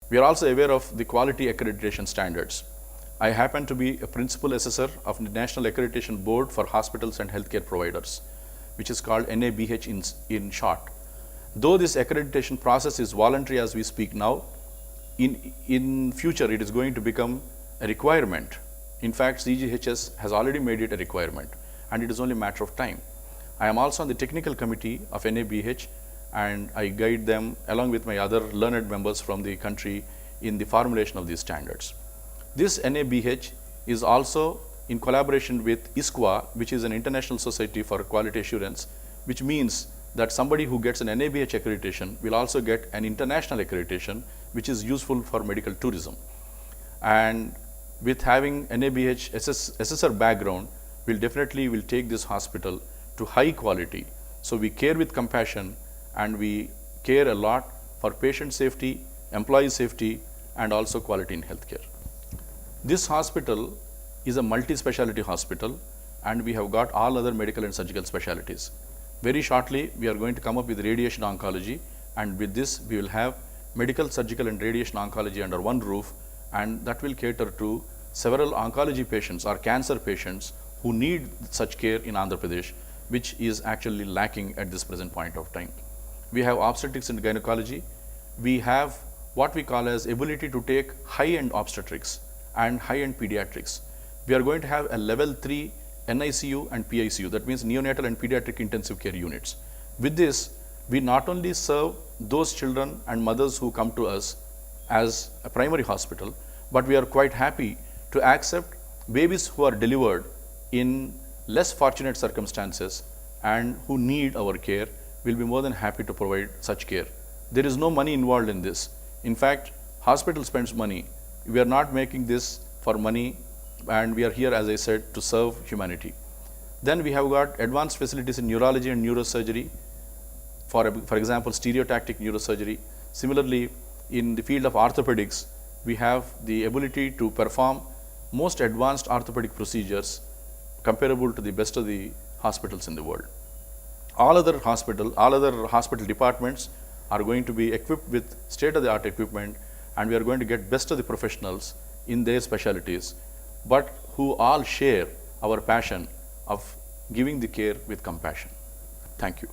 We are also aware of the quality accreditation standards. I happen to be a principal assessor of the National Accreditation Board for Hospitals and Healthcare Providers, which is called NABH in short. Though this accreditation process is voluntary as we speak now, in future it is going to become a requirement. In fact, CGHS has already made it a requirement, and it is only a matter of time. I am also on the technical committee of NABH, and I guide them along with my other learned members from the country in the formulation of these standards. This NABH is also in collaboration with ISQA, which is an International Society for Quality Assurance, which means that somebody who gets an NABH accreditation will also get an international accreditation, which is useful for medical tourism. And with having NABH assessor background, we'll definitely will take this hospital to high quality. So we care with compassion, and we care a lot for patient safety, employee safety, and also quality in healthcare. This hospital is a multi-specialty hospital, and we have got all other medical and surgical specialties. Very shortly, we are going to come up with radiation oncology, and with this, we will have medical, surgical, and radiation oncology under one roof, and that will cater to several oncology patients or cancer patients who need such care in Andhra Pradesh, which is actually lacking at this present point of time. We have obstetrics and gynecology. We have what we call as ability to take high-end obstetrics and high-end pediatrics. We are going to have a level 3 NICU and PICU, that means neonatal and pediatric intensive care units. With this, we not only serve those children and mothers who come to us as a primary hospital, but we are quite happy to accept babies who are delivered in less fortunate circumstances and who need our care. We'll be more than happy to provide such care. There is no money involved in this. In fact, hospital spends money. We are not making this for money, and we are here, as I said, to serve humanity. Then we have got advanced facilities in neurology and neurosurgery, for example, stereotactic neurosurgery. Similarly, in the field of orthopedics, we have the ability to perform most advanced orthopedic procedures comparable to the best of the hospitals in the world. All other hospital departments are going to be equipped with state-of-the-art equipment, and we are going to get best of the professionals in their specialties, but who all share our passion of giving the care with compassion. Thank you.